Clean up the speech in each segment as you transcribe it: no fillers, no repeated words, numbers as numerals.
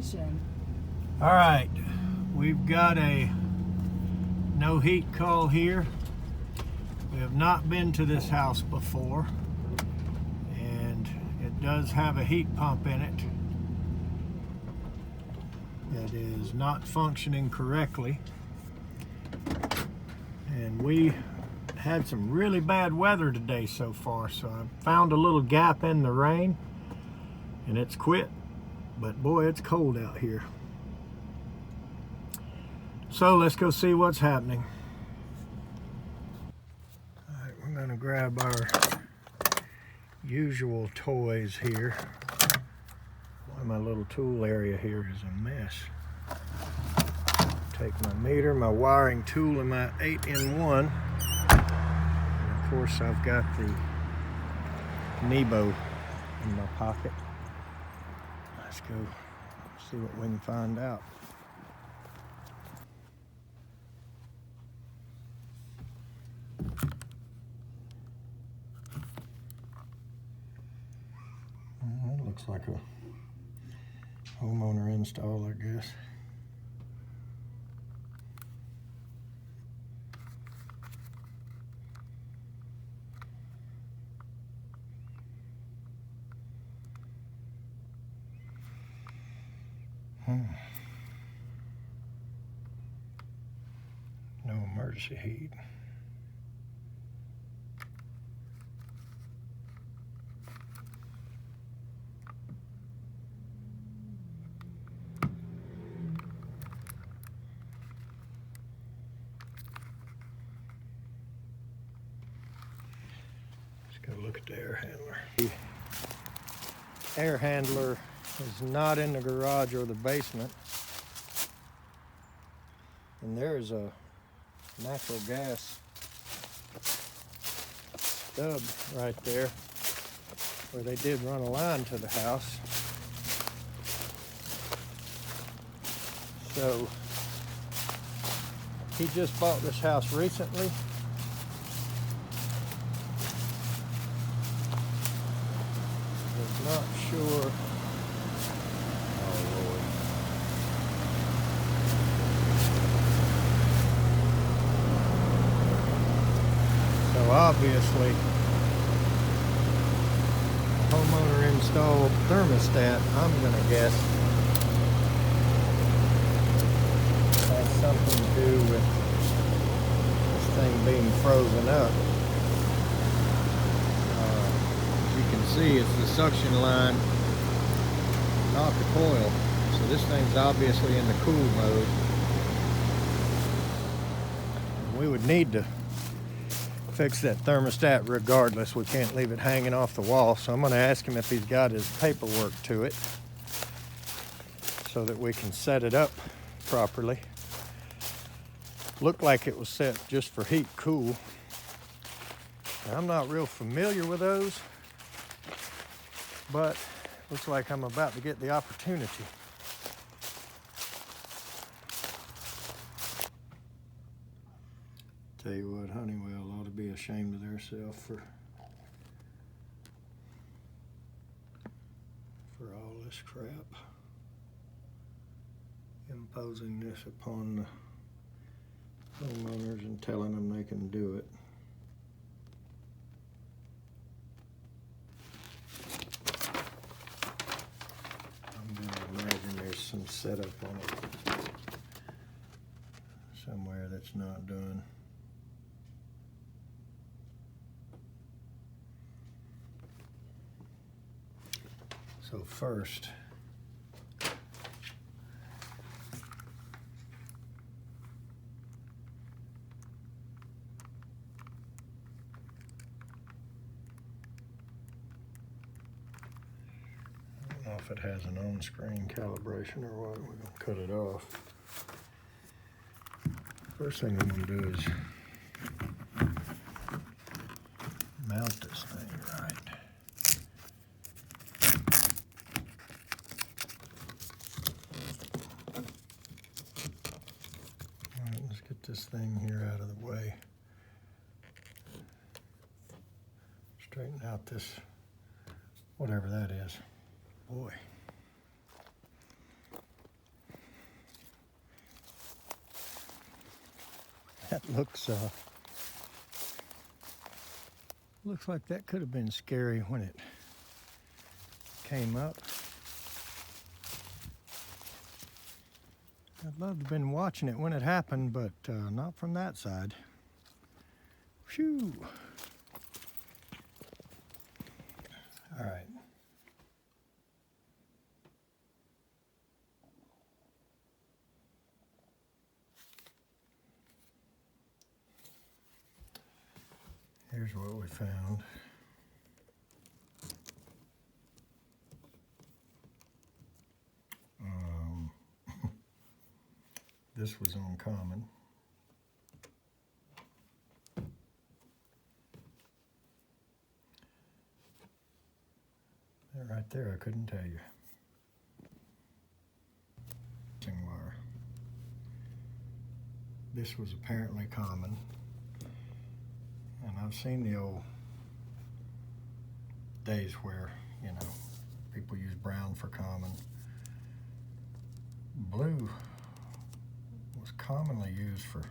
function. All right, we've got a no heat call here. We have not been to this house before, and it does have a heat pump in it that is not functioning correctly. And we had some really bad weather today so far, so I found a little gap in the rain and it's quit, but boy, it's cold out here. So let's go see what's happening. All right, we're gonna grab our usual toys here. Boy, my little tool area here is a mess. Take my meter, my wiring tool, and my 8-in-1. And of course, I've got the Nebo in my pocket. Let's go see what we can find out. Well, that looks like a homeowner install, I guess. No emergency heat. Let's go look at the air handler. The air handler is not in the garage or the basement. And there's a natural gas stub right there where they did run a line to the house. So he just bought this house recently. Was not sure. So obviously, homeowner installed thermostat, I'm gonna guess, has something to do with this thing being frozen up. As you can see, it's the suction line, not the coil. So this thing's obviously in the cool mode. We would need to fix that thermostat regardless. We can't leave it hanging off the wall. So I'm going to ask him if he's got his paperwork to it so that we can set it up properly. Looked like it was set just for heat cool. Now, I'm not real familiar with those, but looks like I'm about to get the opportunity. Tell you what, Honeywell ought to be ashamed of themselves for all this crap. Imposing this upon the homeowners and telling them they can do it. I'm gonna imagine there's some setup on it somewhere that's not done. So first, I don't know if it has an on-screen calibration or what. We're going to cut it off. First thing I'm going to do is mount this thing right. This thing here out of the way. Straighten out this, whatever that is. Boy. That looks like that could have been scary when it came up. I'd love to have been watching it when it happened, but not from that side. Phew. All right. Here's what we found. This was uncommon. That right there, I couldn't tell you. Wire. This was apparently common. And I've seen the old days where, you know, people use brown for common. Blue was commonly used for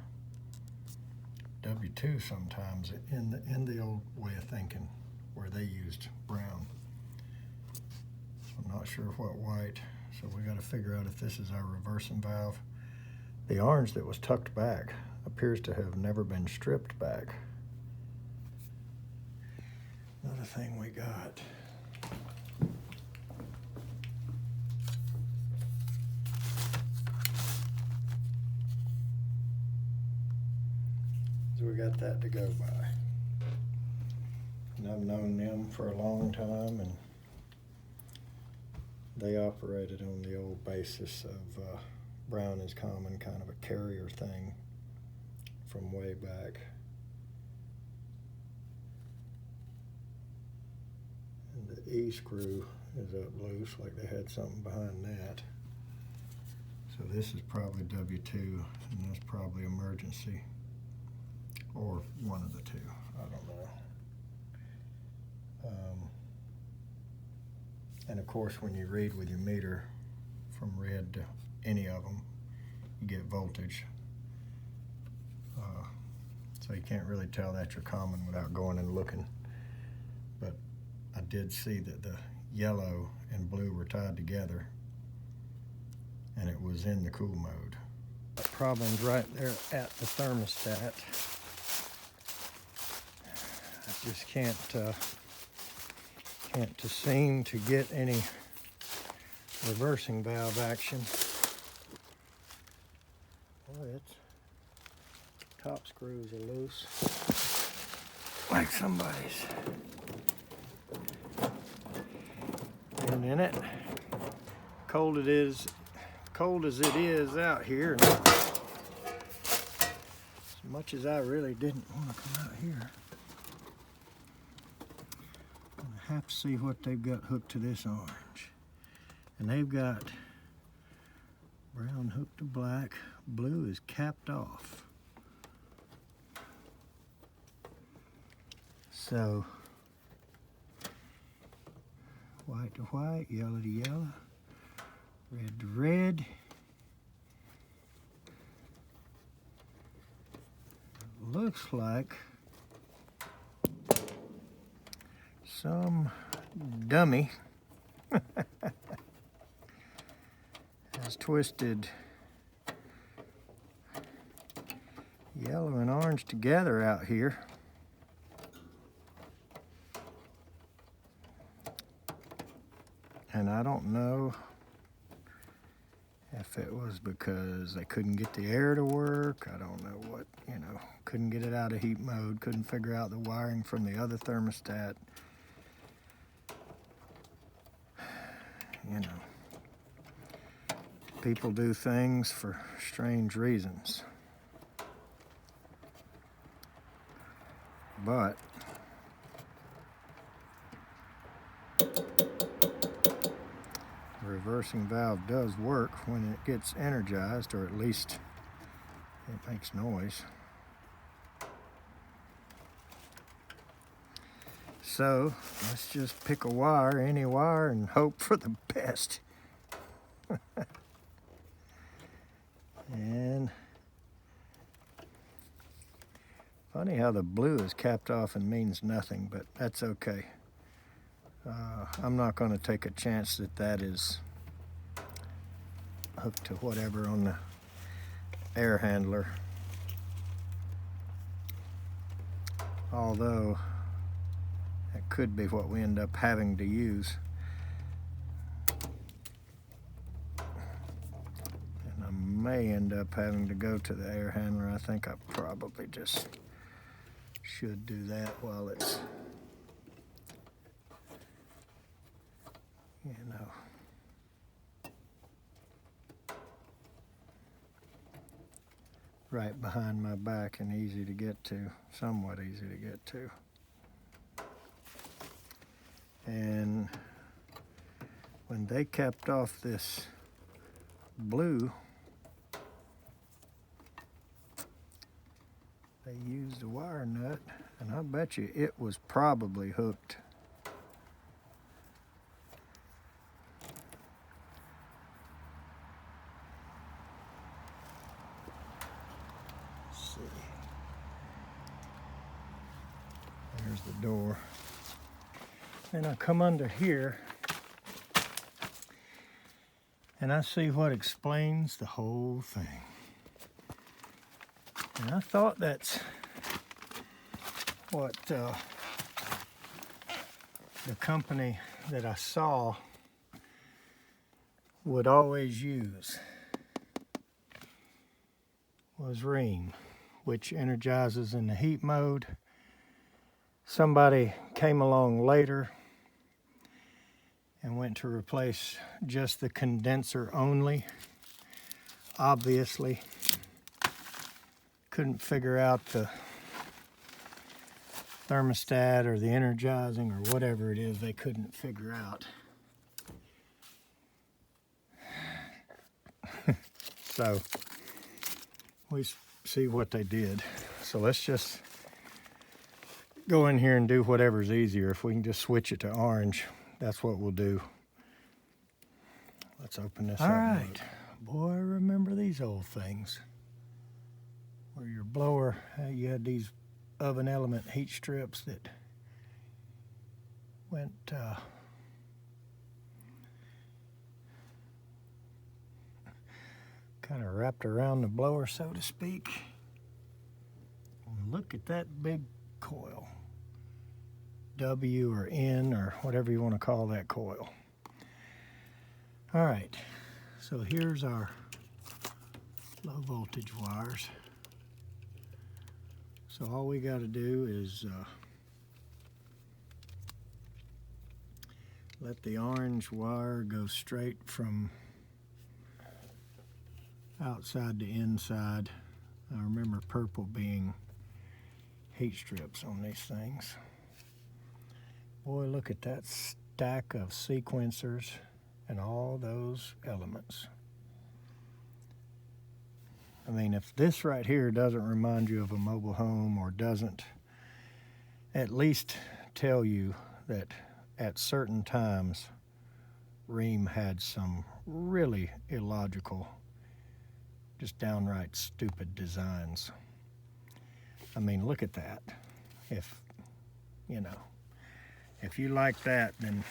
W2 sometimes in the old way of thinking where they used brown. So I'm not sure what white, so we got to figure out if this is our reversing valve. The orange that was tucked back appears to have never been stripped back. Another thing we got. So we got that to go by. And I've known them for a long time, and they operated on the old basis of brown is common, kind of a carrier thing from way back. And the E screw is up loose, like they had something behind that. So this is probably W2, and that's probably emergency, or one of the two, I don't know. And of course, when you read with your meter from red to any of them, you get voltage. So you can't really tell that you're common without going and looking. But I did see that the yellow and blue were tied together, and it was in the cool mode. The problem's right there at the thermostat. I just can't seem to get any reversing valve action. Boy, its top screws are loose, like somebody's been in it. Cold as it is out here, and as much as I really didn't want to come out here, I have to see what they've got hooked to this orange. And they've got brown hooked to black, blue is capped off. So, white to white, yellow to yellow, red to red. Looks like some dummy has twisted yellow and orange together out here. And I don't know if it was because they couldn't get the air to work. I don't know what, couldn't get it out of heat mode, couldn't figure out the wiring from the other thermostat. People do things for strange reasons. But the reversing valve does work when it gets energized, or at least it makes noise. So let's just pick a wire, any wire, and hope for the best. And Funny how the blue is capped off and means nothing, but that's okay. I'm not going to take a chance that that is hooked to whatever on the air handler. Although that could be what we end up having to use. And I may end up having to go to the air handler. I think I probably just should do that while it's, you know. Right behind my back and easy to get to, somewhat easy to get to. And when they capped off this blue, they used a wire nut, and I bet you it was probably hooked. There's the door. And I come under here and I see what explains the whole thing. And I thought that's what the company that I saw would always use was Rheem, which energizes in the heat mode. Somebody came along later and went to replace just the condenser only. Obviously, couldn't figure out the thermostat or the energizing or whatever it is they couldn't figure out. So we see what they did. So let's just go in here and do whatever's easier. If we can just switch it to orange, that's what we'll do. Let's open this up. All right. Boy, remember these old things. Where your blower, you had these oven element heat strips that went kind of wrapped around the blower, so to speak. And look at that big coil. W or N or whatever you want to call that coil. All right, so here's our low voltage wires. So all we got to do is let the orange wire go straight from outside to inside. I remember purple being heat strips on these things. Boy, look at that stack of sequencers and all those elements. I mean, if this right here doesn't remind you of a mobile home or doesn't at least tell you that at certain times Rheem had some really illogical, just downright stupid designs. I mean, look at that. If, you know, if you like that, then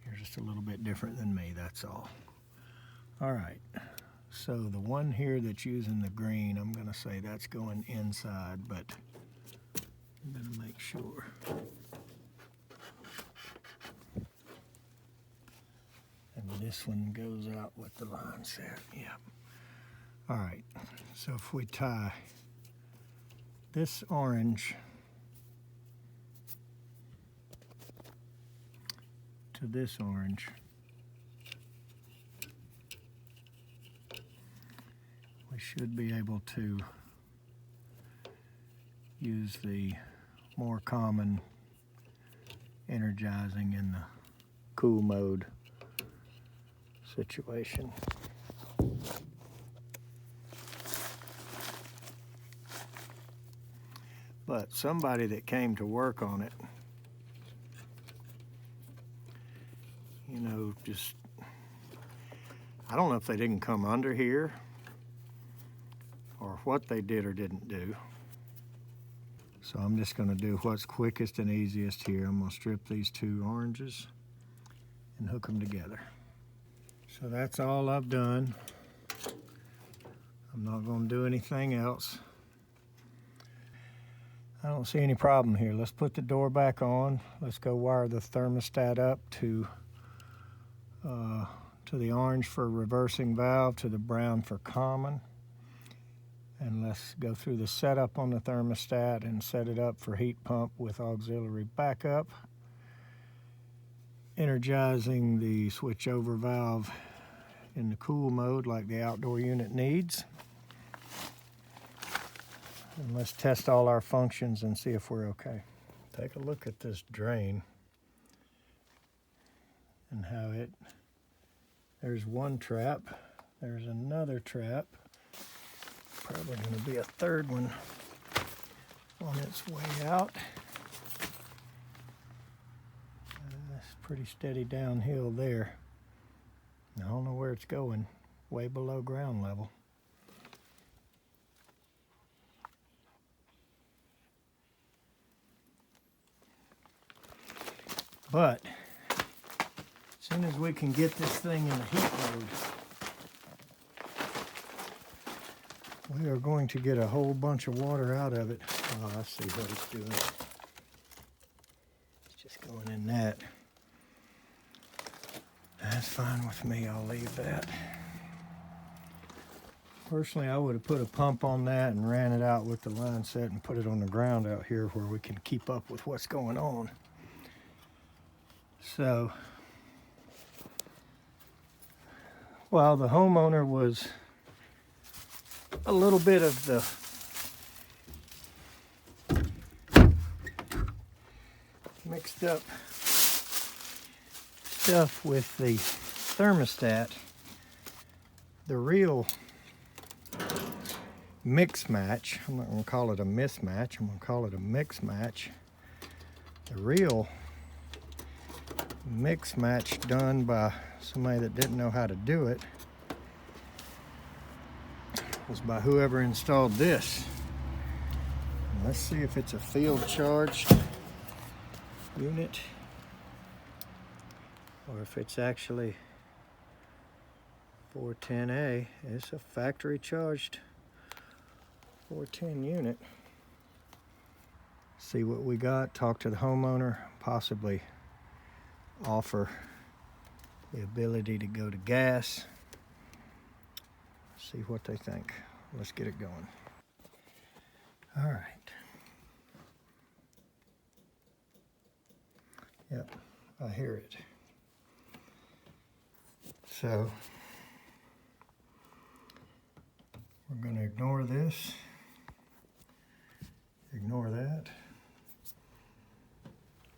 you're just a little bit different than me, that's all. All right, so the one here that's using the green, I'm gonna say that's going inside, but I'm gonna make sure. And this one goes out with the line set, yeah. All right, so if we tie this orange to this orange, we should be able to use the more common energizing in the cool mode situation. But somebody that came to work on it, you know, just, I don't know if they didn't come under here or what they did or didn't do, So I'm just going to do what's quickest and easiest here. I'm going to strip these two oranges and hook them together. So that's all I've done. I'm not going to do anything else. I don't see any problem here. Let's put the door back on. Let's go wire the thermostat up to the orange for reversing valve, to the brown for common. And let's go through the setup on the thermostat and set it up for heat pump with auxiliary backup. Energizing the switch over valve in the cool mode like the outdoor unit needs. And let's test all our functions and see if we're okay. Take a look at this drain and how there's one trap, there's another trap, probably going to be a third one on its way out. It's pretty steady downhill there. I don't know where it's going, way below ground level. But as soon as we can get this thing in the heat mode, we are going to get a whole bunch of water out of it. Oh, I see what it's doing. It's just going in that. That's fine with me, I'll leave that. Personally, I would have put a pump on that and ran it out with the line set and put it on the ground out here where we can keep up with what's going on. So, while the homeowner was a little bit of the mixed up stuff with the thermostat, the real mix match, I'm not going to call it a mismatch, I'm going to call it a mix match. The real mix match done by somebody that didn't know how to do it was by whoever installed this. And let's see if it's a field charged unit or if it's actually 410A. It's a factory charged 410 unit. See what we got, talk to the homeowner, possibly offer the ability to go to gas. See what they think. Let's get it going. All right. Yep, I hear it. So we're going to ignore this, ignore that,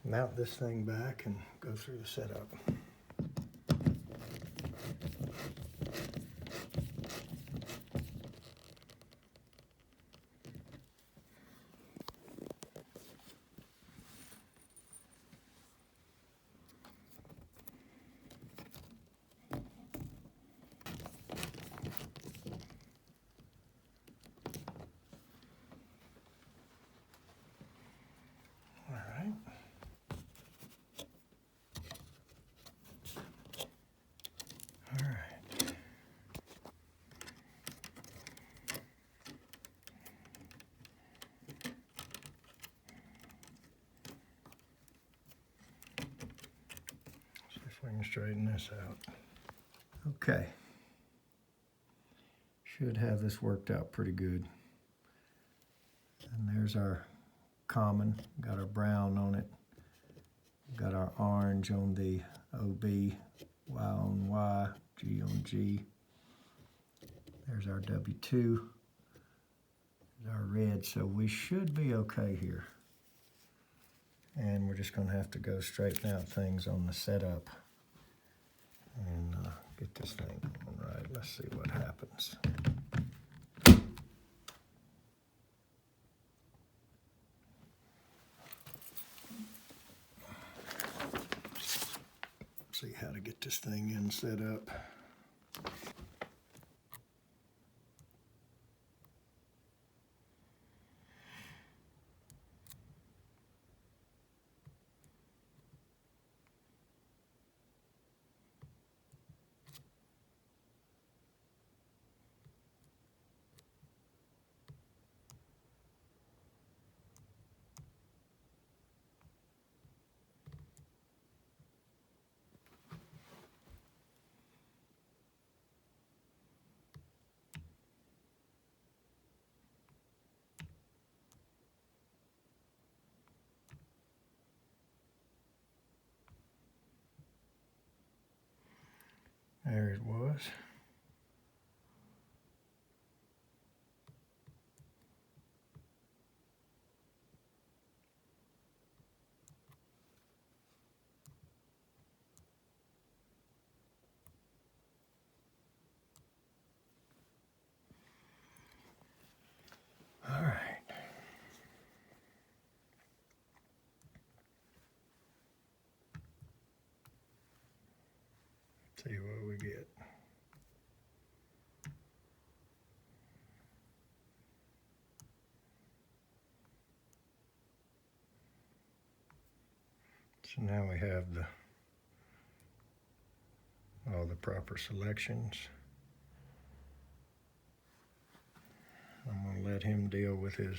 mount this thing back and go through the setup. We can straighten this out. Okay. Should have this worked out pretty good. And there's our common. Got our brown on it. Got our orange on the OB, Y on Y, G on G. There's our W2. There's our red. So we should be okay here. And we're just going to have to go straighten out things on the setup and get this thing going right. Let's see what happens. See how to get this thing in set up. There it was. All right. See what we get. So now we have all the proper selections. I'm going to let him deal with his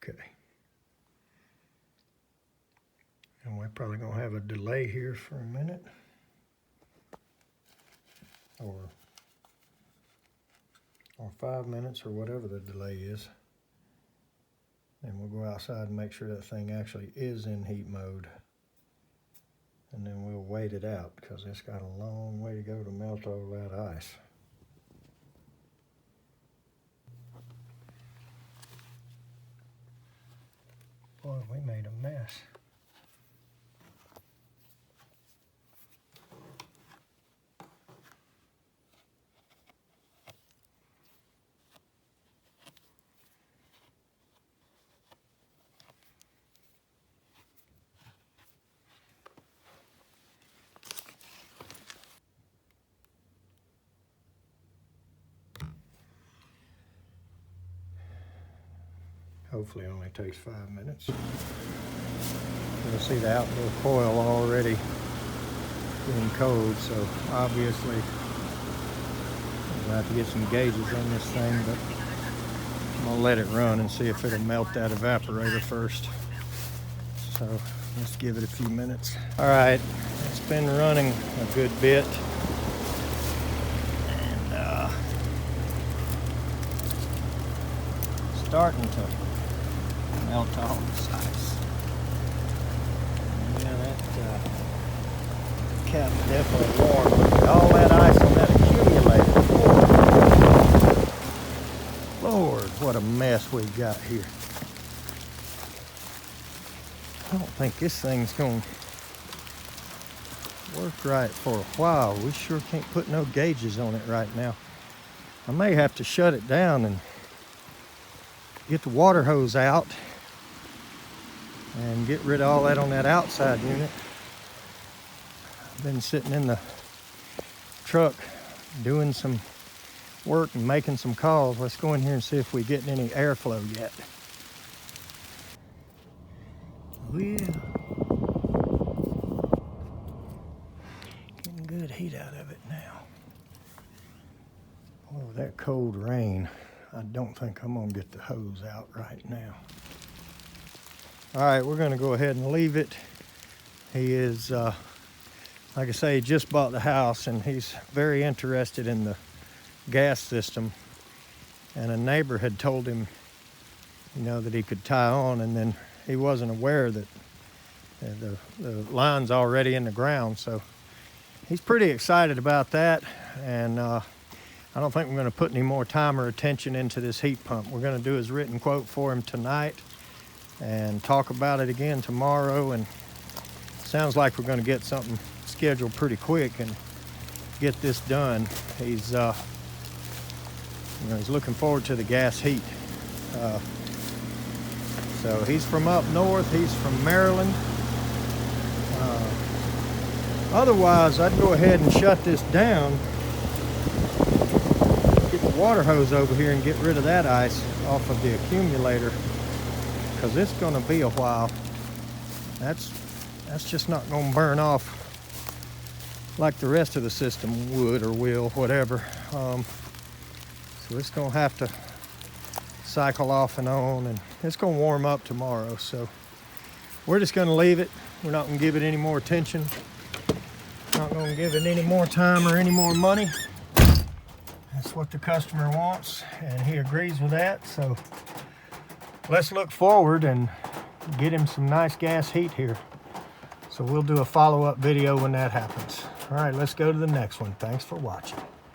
okay. And we're probably going to have a delay here for a minute. Or 5 minutes, or whatever the delay is. And we'll go outside and make sure that thing actually is in heat mode. And then we'll wait it out, because it's got a long way to go to melt all that ice. Boy, we made a mess. Hopefully it only takes 5 minutes. You'll see the outdoor coil already getting cold, so obviously we'll have to get some gauges on this thing, but I'm gonna let it run and see if it'll melt that evaporator first. So let's give it a few minutes. All right, it's been running a good bit. And starting to melt all this ice. Yeah, that cap definitely warm. All that ice on that accumulator. Lord, what a mess we've got here. I don't think this thing's going to work right for a while. We sure can't put no gauges on it right now. I may have to shut it down and get the water hose out and get rid of all that on that outside unit. I've been sitting in the truck doing some work and making some calls. Let's go in here and see if we get any airflow yet. Oh yeah. Getting good heat out of it now. Oh, that cold rain. I don't think I'm gonna get the hose out right now. All right, we're gonna go ahead and leave it. He is, like I say, he just bought the house and he's very interested in the gas system. And a neighbor had told him, you know, that he could tie on, and then he wasn't aware that the line's already in the ground. So he's pretty excited about that. And I don't think we're going to put any more time or attention into this heat pump. We're going to do his written quote for him tonight and talk about it again tomorrow. And sounds like we're going to get something scheduled pretty quick and get this done. He's, you know, he's looking forward to the gas heat. So he's from up north. He's from Maryland. Otherwise, I'd go ahead and shut this down. Get the water hose over here and get rid of that ice off of the accumulator, because it's going to be a while. That's just not going to burn off like the rest of the system would or will, whatever. So it's going to have to cycle off and on, and it's going to warm up tomorrow. So we're just going to leave it. We're not going to give it any more attention. Not going to give it any more time or any more money. That's what the customer wants, and he agrees with that. So let's look forward and get him some nice gas heat here. So we'll do a follow-up video when that happens. All right, let's go to the next one. Thanks for watching.